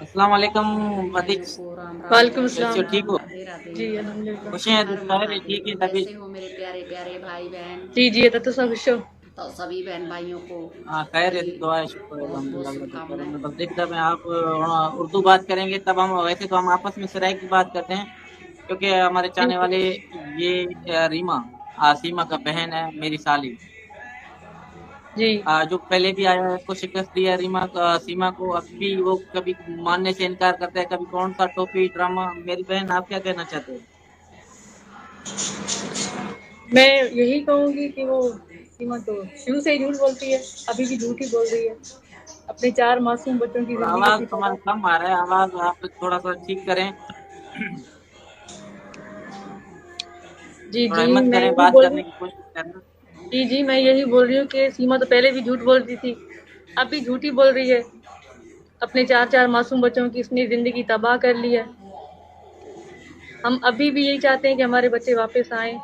अस्सलाम वालेकुम अदिक। को राम राम कैसे जय वालेकुम श्री सलाम। हो? ठीक राम, हो? राधे राधे। जी अल्हम्दुलिल्लाह। खुश हैं? हर खैर ठीक है महादेव। तभी। कैसे हो मेरे प्यारे प्यारे भाई बहन? जी जी, ये तो सब शो। तो सभी बहन भाइयों को हाँ खैर है, मेरी दुआ है, शुक्र है, बहुत बहुत अल्हम्दुलिल्लाह, अल्लाह का करम शुभकामनाएं। है। बस देख जब आप उर्दू बात करेंगे तब हम, वैसे तो हम आपस में सराय की बात करते हैं, क्योंकि हमारे जी चाहने वाले ये रीमा सीमा का बहन है, मेरी साली। जी। जो पहले भी आया है उसको शिकस्त दिया सीमा को, अब भी वो कभी मानने से इनकार करता है, कभी कौन सा टोपी ड्रामा। मेरी बहन, आप क्या कहना चाहते हो? मैं यही कहूँगी कि वो सीमा तो शुरू से ही झूठ बोलती है, अभी भी झूठ ही बोल रही है। अपने 4 मासूम बच्चों की थोड़ा ज़िंदगी आवाज की तुम्हारा तबाह। कम आ रहा है, आवाज आप थोड़ा सा ठीक करें। जी थोड़ा जी, हिम्मत मैं करें, यही बात बोल रही करने हूँ। की कोशिश करना। जी जी, मैं यही बोल रही हूँ कि सीमा तो पहले भी झूठ बोलती थी, अब भी झूठ ही बोल रही है। अपने 4-4 मासूम बच्चों की इसने ज़िंदगी तबाह कर ली है। हम अभी भी यही चाहते हैं कि हमारे बच्चे वापस आएँ,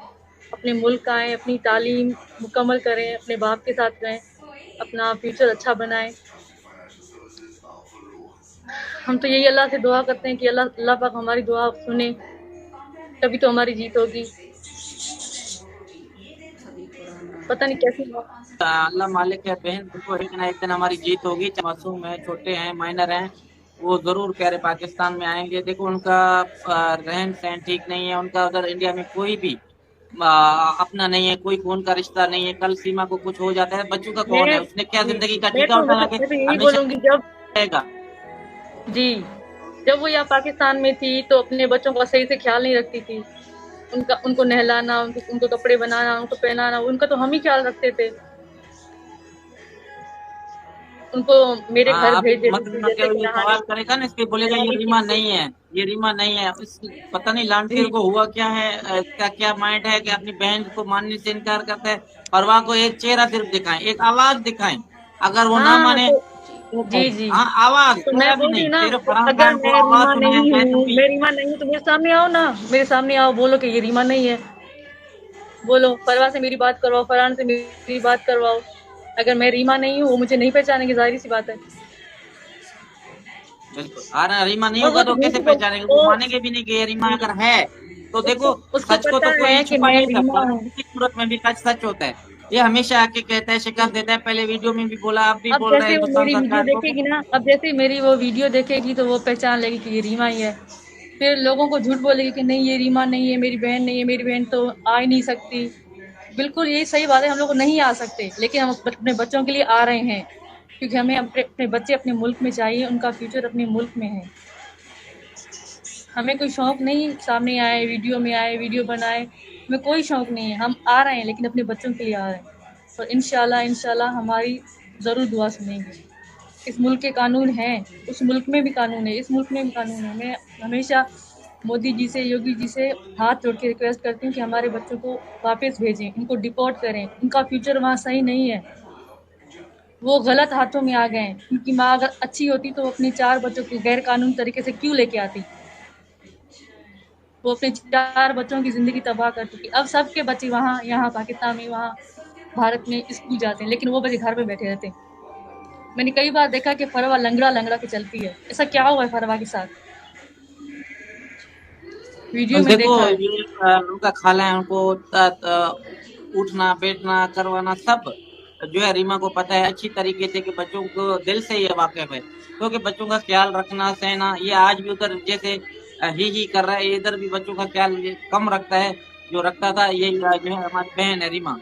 अपने मुल्क आएँ, अपनी तालीम मुकम्मल करें, अपने बाप के साथ रहें, अपना फ्यूचर अच्छा बनाएँ। हम तो यही अल्लाह से दुआ करते हैं कि अल्लाह अल्लाह पाक हमारी दुआ सुने, तभी तो हमारी जीत होगी। सभी को राम राम पता नहीं जय कैसे श्री हुआ। राम। अल्लाह मालिक है बहन, देखो एक ना एक दिन हमारी जीत होगी। चाहे मासूम है, छोटे हैं, माइनर हैं, वो जरूर प्यारे पाकिस्तान में आएंगे। देखो उनका रहन सहन ठीक नहीं है, उनका उधर इंडिया में कोई भी अपना नहीं है, कोई खून का रिश्ता नहीं है। कल सीमा को कुछ हो जाता है, बच्चों का कौन मैं है? उसने क्या जी, जिंदगी जी। काटी? क्या उठा के मैं तो यही हमेशा बोलूँगी, जब रहेगा? जी, जब वो यहाँ पाकिस्तान में थी तो अपने बच्चों का सही से ख़्याल नहीं रखती थी। उनको नहलाना, उनको उनको कपड़े बनाना, उनको पहनाना, उनका तो हम ही ख़्याल रखते थे। उनको मेरे घर हाँ, अभी भेज देती थी मतलब जैसे कि ये नहाने सवाल करेगा ना, इसके बोलेगा ये नहलाने के रीमा लिए। नहीं है, ये रीमा नहीं है। पता नहीं लांटिर जी, को हुआ क्या है, इसका क्या माइंड है कि अपनी बहन को मानने से इनकार करता है। और वहां को एक चेहरा सिर्फ दिखाएं, एक आवाज दिखाएं। अगर वो ना हाँ, माने तो तो जी, जी। हाँ, आवाज, तो मैं चेहरा भी बोल रही नहीं, हूँ ना, सिर्फ तो फरहान अगर खान को मैं आवाज रीमा सुनाए, नहीं मैं हूँ, भी। तो मेरे सामने आओ ना, मेरे सामने आओ, बोलो कि ये रीमा नहीं है। बोलो, फरवा से मेरी बात करवाओ, फरहान से मेरी बात करवाओ। अगर मैं रीमा नहीं हूँ, वो मुझे नहीं पहचानेंगे, ज़ाहिर-सी बात है। बिल्कुल, और रीमा नहीं और होगा वो तो तो झूठ कैसे ही बोल पहचानेंगे? वो वो मानेंगे भी नहीं कि ये रीमा जी, अगर है। तो देखो, उसको उसको सच को पता तो कोई है कि छुपा ही मैं नहीं रीमा सकता, हूँ। किसी सूरत में भी सच सच होता है। ये हमेशा आके कहता है, शिकस्त देता है, पहले वीडियो में भी बोला, अब भी अब बोल रहा है जैसे वो हिंदुस्तान मेरी वीडियो सरकार को। देखेगी ना, अब जैसे मेरी वो वीडियो देखेगी तो वो पहचान लेगी कि ये रीमा ही है। फिर लोगों को झूठ बोलेगी कि नहीं ये रीमा नहीं है, मेरी बहन नहीं है, मेरी बहन तो आ ही नहीं सकती। बिल्कुल यही सही बात है, हम लोग नहीं आ सकते, लेकिन हम अपने बच्चों के लिए आ रहे हैं, क्योंकि हमें अपने अपने बच्चे अपने मुल्क में चाहिए, उनका फ्यूचर अपने मुल्क में है। हमें कोई शौक नहीं सामने आए, वीडियो बनाए, हमें कोई शौक नहीं है। हम आ रहे हैं लेकिन अपने बच्चों के लिए आ रहे हैं। और इंशाल्लाह इंशाल्लाह हमारी ज़रूर दुआ सुनेंगे। इस मुल्क के कानून हैं, उस मुल्क में भी कानून है, इस मुल्क में भी कानून है। मैं हमेशा मोदी जी से, योगी जी से हाथ जोड़ के रिक्वेस्ट करती हूँ कि हमारे बच्चों को वापस भेजें, इनको डिपोर्ट करें। उनका फ्यूचर वहाँ सही नहीं है, वो गलत हाथों में आ गए हैं। उनकी माँ अगर अच्छी होती तो वो अपने 4 बच्चों को गैर कानूनी तरीके से क्यों लेके आती? वो अपने 4 बच्चों की ज़िंदगी तबाह कर चुकी। अब सबके बच्चे वहाँ, यहाँ पाकिस्तान में, वहाँ भारत में स्कूल जाते हैं, लेकिन वो बच्चे घर पे बैठे रहते हैं। मैंने कई बार देखा कि फरवा लंगड़ा-लंगड़ा के चलती है। ऐसा क्या हुआ है फरवा के साथ? वीडियो बस में देखो, देखा है। ये उनका खाला है, उनको उठना बैठना करवाना सब जो है रीमा को पता है अच्छी तरीके से, कि बच्चों को दिल से ये वाकिफ है, क्योंकि बच्चों का ख्याल रखना सहना, ये आज भी उधर जैसे ही कर रहा है, ये इधर भी बच्चों का ख्याल ये कम रखता है, जो रखता था। ये जो है हमारी बहन है रीमा।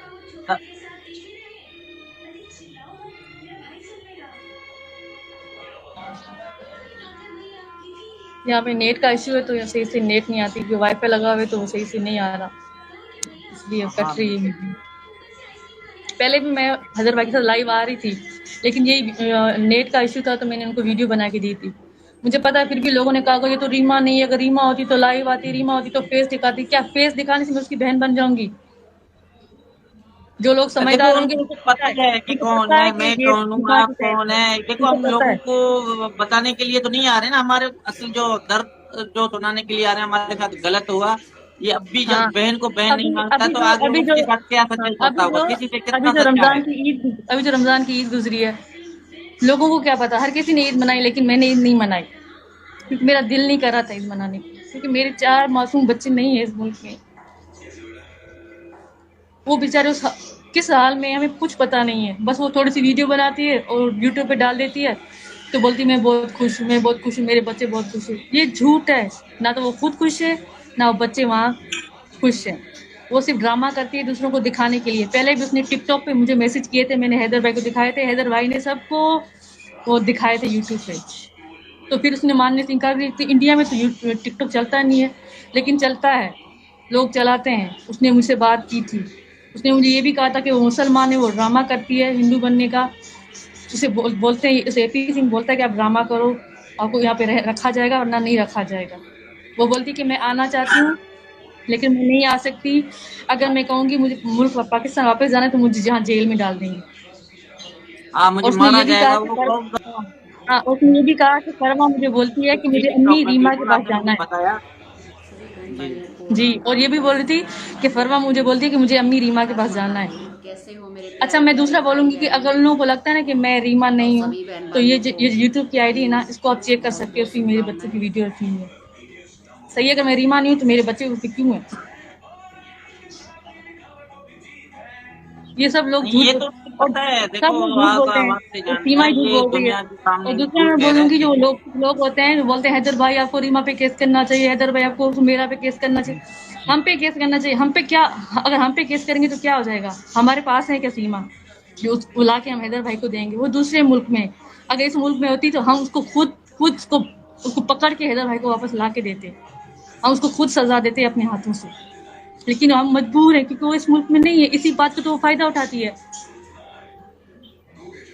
यहाँ पे नेट का इश्यू है तो सही से नेट नहीं आती, जो वाईफाई लगा हुआ है तो वो सही से नहीं आ रहा, इसलिए हाँ कट रही है बिल्कुल। वीडियो। पहले भी मैं हज़र भाई के साथ लाइव आ रही थी, लेकिन यही नेट का इश्यू था तो मैंने उनको वीडियो बना के दी थी। मुझे पता है फिर भी लोगों ने कहा कि ये तो रीमा नहीं है, अगर रीमा होती तो लाइव आती, रीमा होती तो फेस दिखाती। क्या फेस दिखाने से मैं उसकी बहन बन जाऊँगी? जो लोग देखो समझदार होंगे उनको पता है कि उनको कौन पता है, है कि मैं ये कौन हूँ, रीमा आप की बहन कौन है, है। देखो उनको हम पता लोगों है। को बताने के लिए तो नहीं आ रहे ना, हमारे असल जो दर्द जो सुनाने के लिए आ रहे हैं, हमारे साथ गलत हुआ। ये अब भी जब हाँ, बहन को बहन नहीं अभी मानता अभी तो जो आगे अभी जो उसके साथ क्या हाँ, सच्चाई करता होगा, किसी से अभी कितना जो सच्चा है। रमज़ान की ईद गुज़री है, लोगों को क्या पता, हर किसी ने ईद मनाई लेकिन मैंने ईद नहीं मनाई। क्योंकि मेरा दिल नहीं कर रहा था ईद मनाने की, क्योंकि मेरे 4 मासूम बच्चे नहीं है इस मुल्क में। वो बेचारे किस हाल में हमें कुछ पता नहीं है। बस वो थोड़ी सी वीडियो बनाती है और यूट्यूब पे डाल देती है, तो बोलती मैं बहुत खुश हूँ, मैं बहुत खुश हूँ, मेरे बच्चे बहुत खुश हैं। ये झूठ है। ना तो वो खुद खुश है, ना वो बच्चे वहाँ खुश हैं। वो सिर्फ ड्रामा करती है दूसरों को दिखाने के लिए। पहले भी उसने टिकटॉक पे मुझे मैसेज किए थे, मैंने हैदर भाई को दिखाए थे, हैदर भाई ने सबको वो दिखाए थे यूट्यूब पे। तो फिर उसने मानने से इनकार कर दिया। इंडिया में तो टिकटॉक चलता नहीं है, लेकिन चलता है, लोग चलाते हैं। उसने मुझसे बात की थी, उसने मुझे ये भी कहा था कि वो मुसलमान है, वो ड्रामा करती है हिंदू बनने का। उसे बोलते हैं, उसे एपी सिंह बोलता है कि आप ड्रामा करो, आपको यहाँ पे रखा जाएगा वरना नहीं रखा जाएगा। वो बोलती कि मैं आना चाहती हूँ लेकिन मैं नहीं आ सकती। अगर मैं कहूँगी मुझे मुल्क पाकिस्तान वापस जाना है तो मुझे जहाँ जेल में डाल देंगे। हाँ, मुझे और उसने मारा ये भी जाएगा कहा कि वो कौन। हाँ, उसने ये भी कहा कि फरमा मुझे बोलती है कि मुझे टिकटॉक अम्मी में रीमा के बिल्कुल पास आपने जाना मुझे है। बताया। सभी बहन जी। भाइयों को जी, राम और ये राम भी बोल रही थी कि फरमा मुझे बोलती है कि मुझे अम्मी रीमा के पास जाना है। कैसे हो मेरे अच्छा, प्यारे मैं प्यारे दूसरा भाई बोलूँगी कि बहन। अगर उन लोगों को लगता है ना कि मैं रीमा और नहीं हूँ, सभी बहन तो ये भाइयों को ये यूट्यूब की आईडी है ना, इसको आप चेक कर बहुत सकते हो, बहुत उसमें मेरे बच्चों की शुभकामनाएं। वीडियो रखी हुई है। सही है, अगर मैं रीमा नहीं हूँ तो मेरे बच्चे उस पे क्यों है? ये सब लोग नहीं, झूठ ये बोल तो मुझे और पता है। सब देखो, लोग झूठ आप बोलते हैं, आवाज से और जानते सीमा हैं ही झूठ ये बोल रही है। दुनिया के सामने और दूसरा झूठ मैं कह रहे हैं बोलूँगी जो ये। लोग होते हैं, जो बोलते हैं हैदर भाई आपको रीमा पे केस करना चाहिए, हैदर भाई आपको मेरा पे केस करना चाहिए। हम पे केस करना चाहिए, हम पे क्या? अगर हम पे केस करेंगे तो क्या हो जाएगा? हमारे पास है क्या सीमा जो उसको ला के हम हैदर भाई को देंगे? वो दूसरे मुल्क में, अगर इस मुल्क में होती तो हम उसको खुद उसको पकड़ के हैदर भाई को वापस ला के देते। हम उसको खुद सजा देते अपने हाथों से, लेकिन हम मजबूर हैं क्योंकि वो इस मुल्क में नहीं है। इसी बात का तो वो फायदा उठाती है,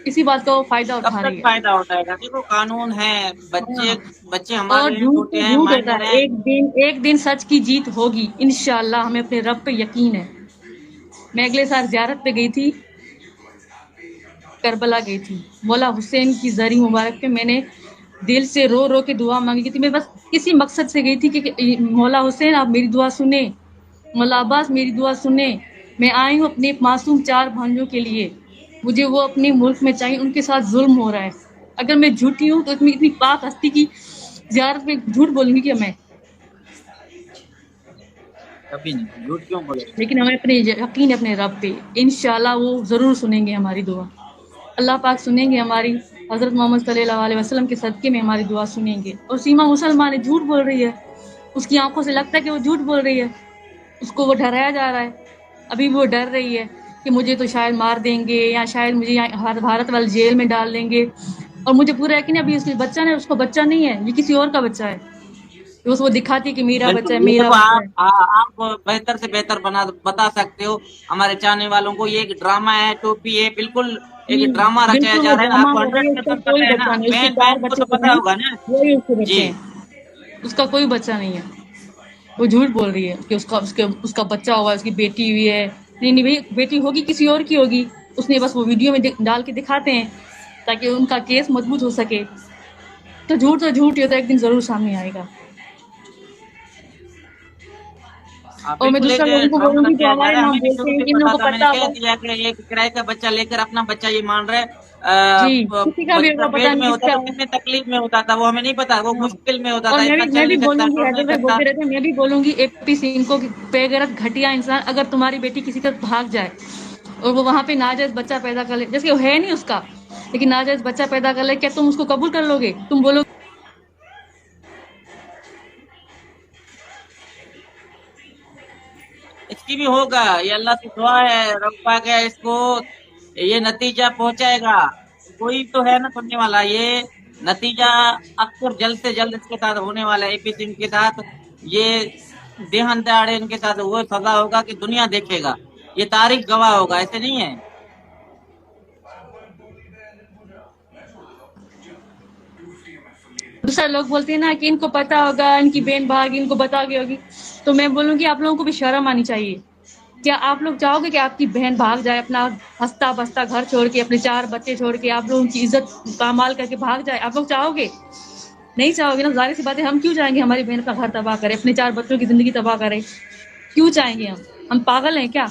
इसी बात का वो फायदा कब उठा तक रही है। फायदा उठाएगा? देखो, कानून है। बच्चे हाँ, बच्चे और हमारे हैं, झूठ छोटे तो हैं, झूठ होता माइनर है। हैं। एक दिन सच की जीत होगी इंशाल्लाह, हमें अपने रब पे यकीन है। मैं अगले साल ज़ियारत पे गई थी, करबला गई थी। मौला हुसैन की जरी मुबारक पे मैंने दिल से रो रो के दुआ मांगी थी। मैं बस इसी मकसद से गई थी कि मौला हुसैन आप मेरी दुआ सुने, मौला अब्बास मेरी दुआ सुने। मैं आई हूँ अपने मासूम 4 भांजों के लिए, मुझे वो अपने मुल्क में चाहिए, उनके साथ जुल्म हो रहा है। अगर मैं झूठी हूँ तो इतनी पाक हस्ती की ज़ियारत में झूठ बोलूँगी क्या मैं? कभी नहीं, झूठ क्यों बोलेगा? लेकिन हमें अपने यकीन है अपने रब पे, इंशाल्लाह वो ज़रूर सुनेंगे हमारी दुआ। अल्लाह पाक सुनेंगे हमारी, हज़रत मोहम्मद सल्लल्लाहु अलैहि वसल्लम के सदक़े में हमारी दुआ सुनेंगे। और सीमा मुसलमान है, झूठ बोल रही है, उसकी आंखों से लगता है कि वो झूठ बोल रही है, उसको वो डराया जा रहा है। अभी भी वो डर रही है कि मुझे तो शायद मार देंगे या शायद मुझे यहाँ भारत वाले जेल में डाल देंगे। और मुझे पूरा यकीन है अभी उसके बच्चा नहीं, उसको बच्चा नहीं है, ये किसी और का बच्चा है। तो वो दिखाती है कि मेरा बच्चा बिल्कुल, है, ये मेरा देखो, बच्चा है। आप बेहतर से बेहतर बता सकते हो हमारे चाहने वालों को। ये एक ड्रामा है, टोपी है, बिल्कुल एक ड्रामा रचाया बिल्कुल जा वो रहा है। ड्रामा आपको हो रही है, उसका 100% कोई पता है ना? बच्चा नहीं, उसके बहन 4 बहन को बच्चे तो जो पता हैं होगा ना? वही उसके जी। बच्चे हैं, उसका कोई बच्चा नहीं है। वो झूठ बोल रही है कि उसका बच्चा हुआ है, उसकी बेटी हुई है। नहीं नहीं भाई, बेटी होगी किसी और की होगी, उसने बस वो वीडियो में डाल के दिखाते हैं ताकि उनका केस मजबूत हो सके। तो झूठ ही होता है, एक दिन जरूर सामने आएगा। हाँ, और मैं बिल्कुल एक दूसरा लोगों को ड्रामा बोलूंगी जो रचाया जा हमारे रहा है। नाम हमें भी बोलते शुरू हैं से कि इन पता लोगों को था। मैंने पता कह होगा। दिया कि एक किराए का बच्चा लेकर अपना बच्चा ये मान रहा है। जी, किसी का भी होगा, जब पता जेल में नहीं होता किसका तो है। कितने तकलीफ में होता था वो हमें नहीं पता। वो हाँ। मुश्किल में होता और था, इतना मैं चल भी नहीं सकता, बोलूंगी, टुर नहीं हैदर भाई सकता। बोलते रहते हैं, मैं भी बोलूंगी एपी सिंह को कि बेगैरत घटिया इंसान, अगर तुम्हारी बेटी किसी तरह भाग जाए और वो वहां पे नाजायज बच्चा पैदा कर ले, जैसे वो है नहीं उसका, लेकिन नाजायज बच्चा पैदा कर ले, क्या तुम उसको कबूल कर लोगे? तुम बोलोगे इसकी भी होगा। ये अल्लाह से दुआ है, रब पाक है इसको ये नतीजा पहुंचाएगा। कोई तो है ना सुनने वाला। ये नतीजा अक्सर जल्द से जल्द इसके साथ होने वाला है। एपी सिंह के साथ ये देहांत दहाड़े इनके साथ वो सजा होगा कि दुनिया देखेगा। ये तारीख गवाह होगा, ऐसे नहीं है। दूसरा लोग बोलते हैं ना कि इनको पता होगा, इनकी बहन भागी, इनको बता गई होगी। तो मैं बोलूंगी आप लोगों को भी शर्म आनी चाहिए। क्या आप लोग चाहोगे कि आपकी बहन भाग जाए, अपना हंसता बसता घर छोड़ के, अपने 4 बच्चे छोड़ के, आप लोगों की इज्जत पामाल करके भाग जाए? आप लोग चाहोगे? नहीं चाहोगे ना, जाहिर सी बात है। हम क्यों चाहेंगे हमारी बहन का घर तबाह करे, अपने 4 बच्चों की जिंदगी तबाह करे? क्यों चाहेंगे हम पागल हैं क्या?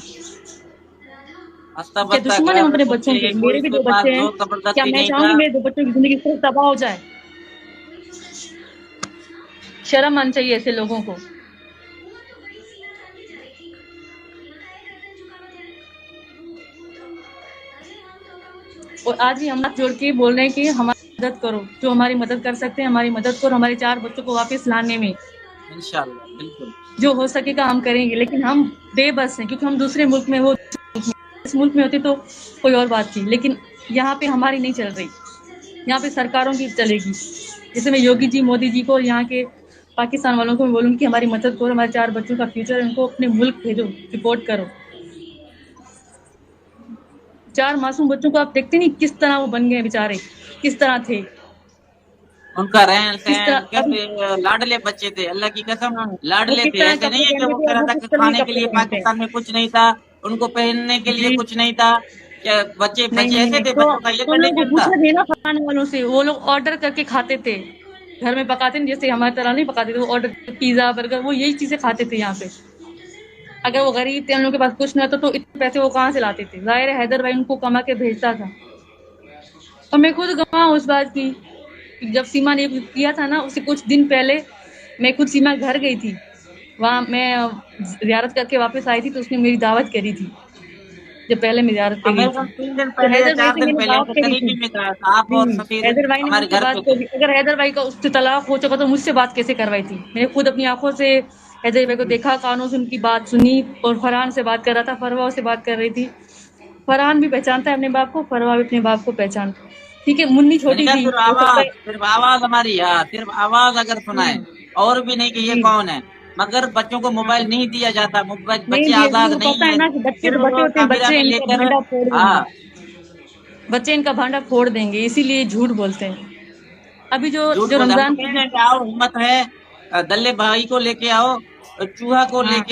हंसता क्या बसता दुश्मन है हम घर अपने बच्चों सोचिए, के? कोई मेरे भी इसके 2 पास बच्चे हैं, जोर क्या जबरदस्ती मैं नहीं था। चाहूंगी मेरे 2 बच्चों की जिंदगी सिर्फ तबाह हो जाए? शर्म आनी चाहिए ऐसे लोगों को। और आज भी हम हाथ जोड़ के बोल रहे हैं कि हमारी मदद करो, जो हमारी मदद कर सकते हैं हमारी मदद करो, हमारे 4 बच्चों को वापस लाने में इंशाल्लाह बिल्कुल। जो हो सकेगा हम करेंगे। लेकिन हम बेबस हैं क्योंकि हम दूसरे मुल्क में, वो इस मुल्क में होते तो कोई और बात थी, लेकिन यहाँ पे हमारी नहीं चल रही, यहाँ पे सरकारों की चलेगी। जैसे मैं योगी जी, मोदी जी को, यहाँ के पाकिस्तान वालों को मैं बोलूँगी कि हमारी मदद करो, हमारे 4 बच्चों का फ्यूचर है, उनको अपने मुल्क भेजो, रिपोर्ट करो। 4 मासूम बच्चों को आप देखते नहीं किस तरह वो बन गए बेचारे, किस तरह थे, उनका रहन किस सहन तरह अभी। कैसे लाडले बच्चे थे, अल्लाह की कसम हाँ, वो लाडले किस थे। तरह ऐसे कपड़े नहीं है कि पहनते वो थे कह और रहा वो था किस कि तरह के खाने के कपड़े लिए पहनते हैं। पाकिस्तान में कुछ नहीं था, उनको पहनने के लिए जी। कुछ नहीं था। क्या बच्चे नहीं, बच्चे नहीं, ऐसे नहीं। थे, तो बच्चों का ये उन लोगों को कंडीशन था। पूछना चाहिए ना खाने वालों से, वो लोग ऑर्डर करके खाते थे। घर में पकाते नहीं, जैसे हमारी तरह नहीं पकाते थे, वो ऑर्डर, पिज़्ज़ा, बर्गर, वो यही चीज़ें खाते थे यहाँ पे। अगर वो गरीब थे, उन लोगों के पास कुछ ना था, तो इतने पैसे वो कहाँ से लाते थे? ज़ाहिर है हैदर भाई उनको कमा के भेजता था। और मैं खुद गवाह हूँ उस बात की। जब सीमा ने किया था ना, उससे कुछ दिन पहले मैं खुद सीमा घर गई थी। वहाँ मैं ज़ियारत करके वापस आई थी, तो उसने मेरी दावत करी थी, जब पहले मैं ज़ियारत पे अब गई मेरे थी। ख्याल 3 दिन तो पहले या हैदर भाई 4 से दिन मैंने पहले बात ऐसे करी करीबी थी। में कहा था, आप और सफीर हैदर भाई ने हमारे मुझसे घर बात पे थे। करी। अगर हैदर भाई का उससे तलाक हो चुका तो मुझसे बात कैसे करवाई थी? मैंने खुद अपनी आंखों से हैदर भाई को देखा, कानों से उनकी बात सुनी, और फरहान से बात कर रहा था, फरवा से बात कर रही थी। फरहान भी पहचानता है अपने बाप को, फरवा भी अपने बाप को पहचानता है। ठीक है, मुन्नी मैंने छोटी कहा थी, हो सकता है। सिर्फ आवाज हमारी, हाँ सिर्फ आवाज अगर सुनाए, और भी नहीं कि ये जी। कौन है। मगर बच्चों को मोबाइल हाँ, नहीं दिया जाता, मोबाइल नहीं बच्चे दिए, आजाद उनको नहीं पता है है। ना कि बच्चे तो सिर्फ बच्चे होते हैं, कमरा बच्चे में इनका लेकर, भांडा फोड़ देंगे, हाँ बच्चे इनका भांडा फोड़ देंगे, इसीलिए झूठ बोलते हैं। अभी जो झूठ जो बोलते। हम तो रमजान कह की रहे हैं कि आओ हिम्मत है, दल्ले भाई को लेके आओ, चूहा को हाँ, लेके